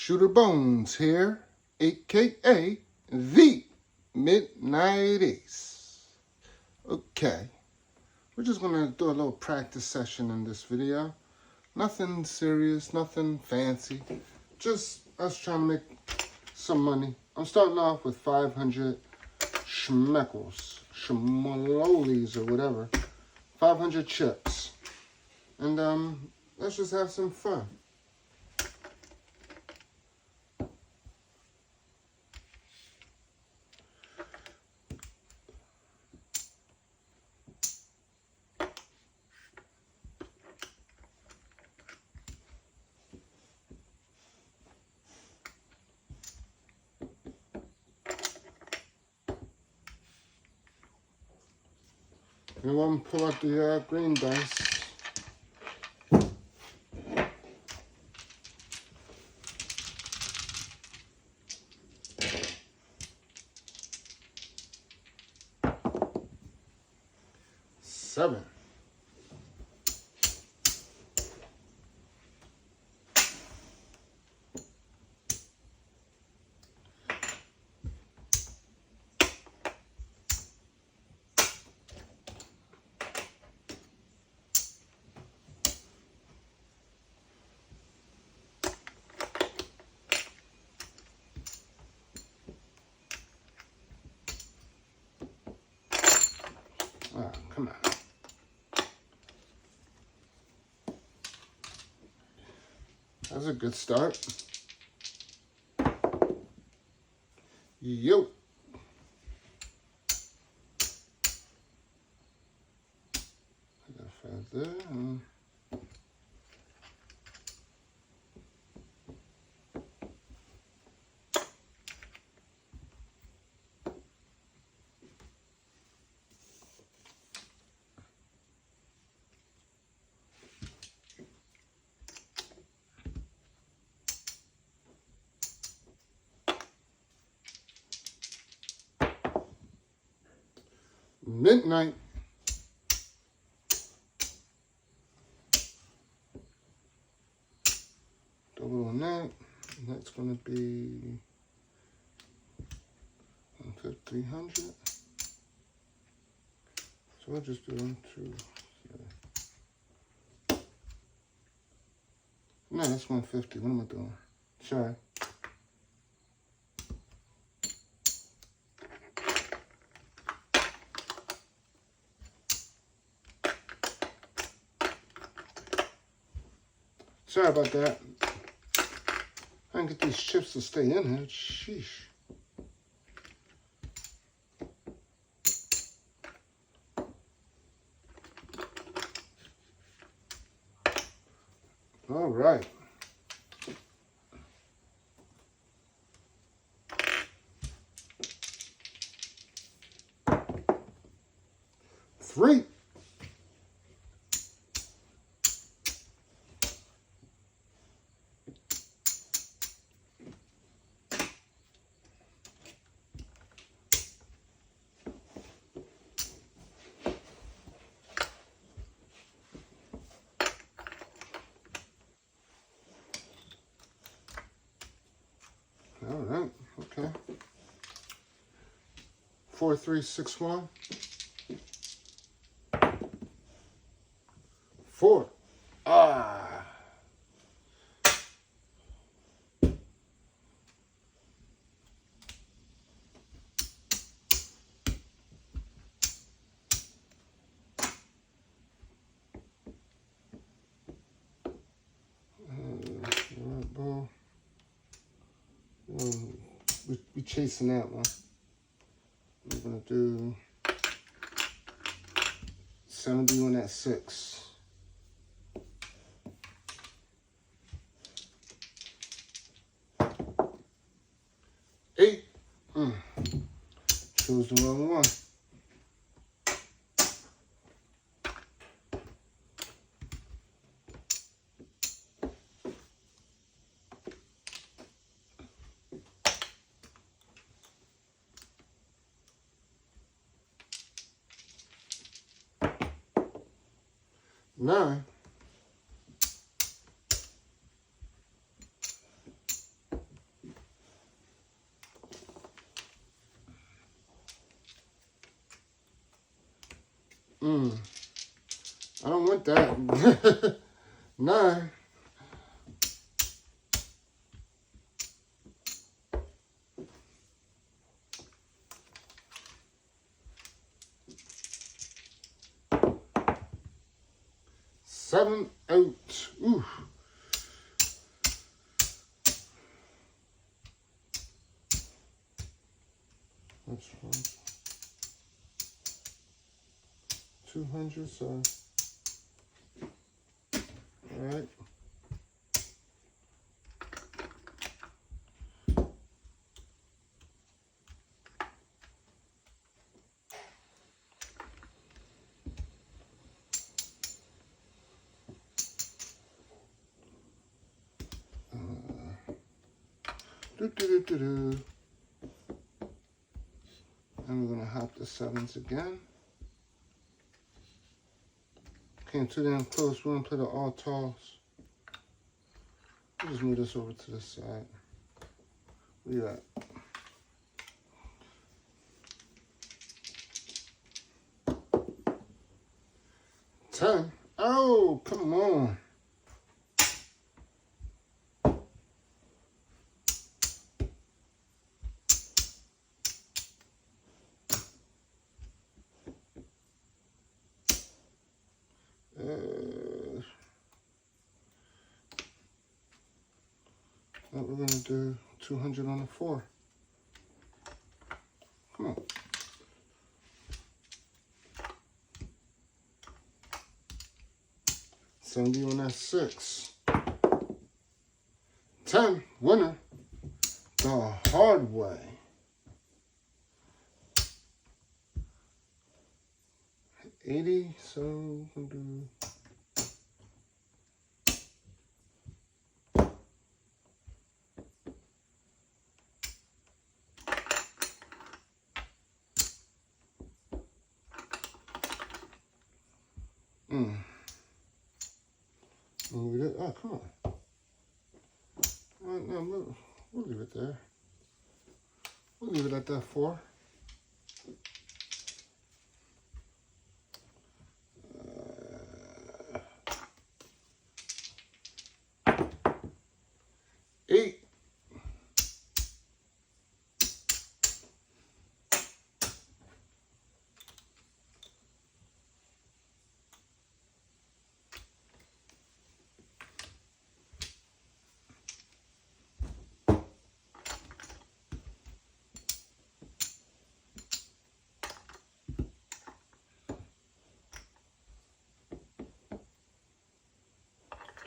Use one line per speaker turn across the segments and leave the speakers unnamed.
Shooter Bones here, aka the Midnight Ace. Okay, we're just gonna do a little practice session in this video. Nothing serious, nothing fancy, just us trying to make some money. I'm starting off with 500 schmeckles, schmololis or whatever, 500 chips, and let's just have some fun. And I'm going to pull out the green dice. Seven. Oh, come on. That's a good start. Yo. I got a feather. Midnight. Double on that. And that's going to be 300. So I'll just do 1, 2, 3. No, that's 150. What am I doing? Sorry. Sorry about that. I can get these chips to stay in here. Sheesh. All right. Three. All right, okay. 4, 3, 6, 1. 4. Ah. Ball. We chasing that one. We're gonna do 70 on that 6. Eight. Chose the wrong one. Nine. I don't want that. 9. Seven out. Ooh. That's fine. 200, so. All right. And we're going to hop the 7s again. Came too damn close. We're going to play the all toss. We'll just move this over to the side. Where you at? $10. Oh, come on. What we're gonna do? 200 on the 4. Come on. 70 on that 6. 10. Winner. The hard way. $80. So we'll do. Oh, come on. No, we'll leave it there. We'll leave it at that 4. $8.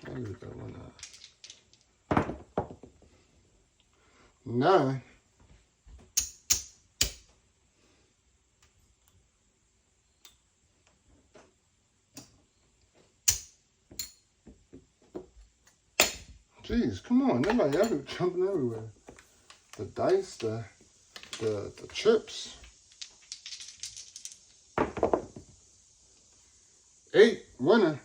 I'll leave that one out. 9. Jeez, come on. Nobody ever jumping everywhere. The dice, the chips. 8. Winner.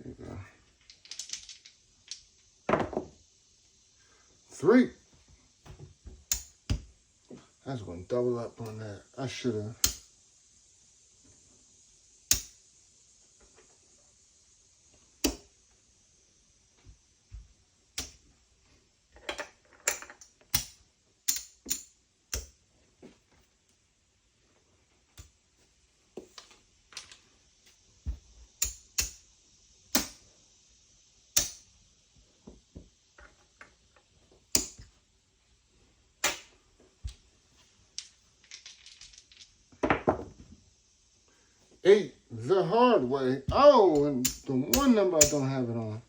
There you go. 3. I was going to double up on that. I should have. Eight, the hard way. Oh, and the one number I don't have it on.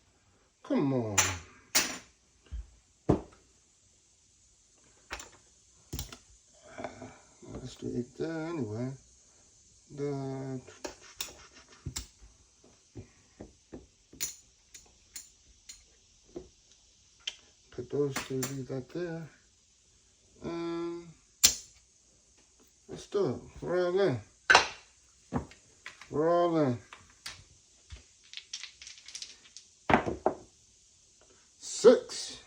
Come on. This supposed to eat there anyway. Put those two, leave that there. Let's do it. We're all in. We're all in. 6.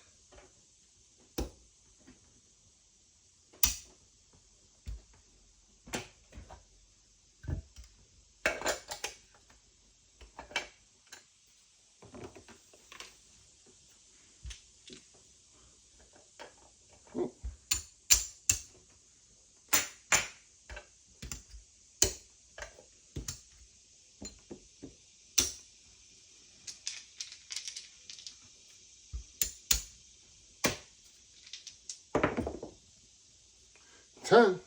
10.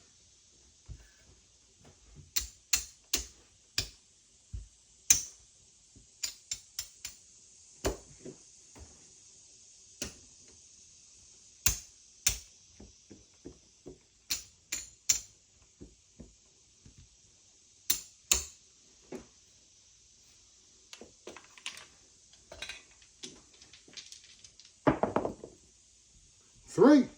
3.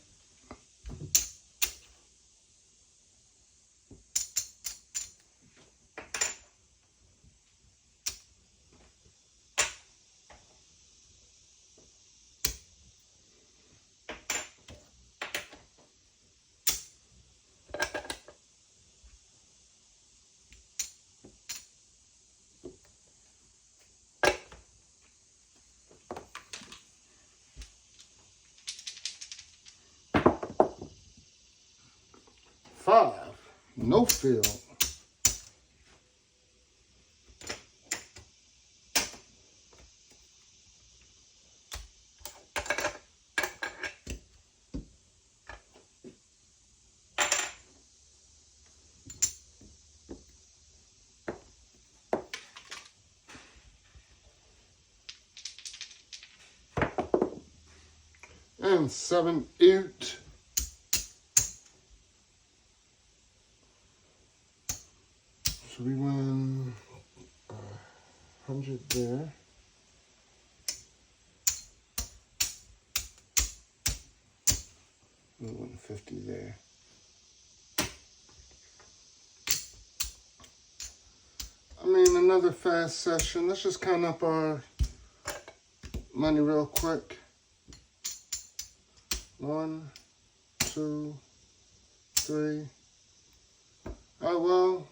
5. No field. 7, 8. So we won 100 there. We won 50 there. I mean, another fast session. Let's just count up our money real quick. 1, 2, 3. Oh, well,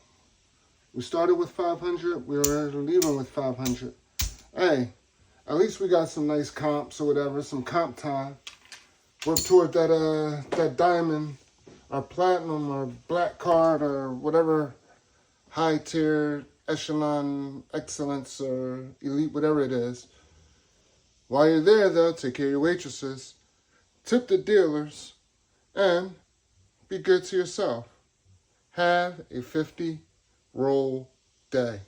we started with 500. We were leaving with 500. Hey, at least we got some nice comps or whatever, some comp time. Work toward that diamond or platinum or black card or whatever high tier, echelon, excellence, or elite, whatever it is. While you're there, though, take care of your waitresses, tip the dealers, and be good to yourself. Have a 50 roll day.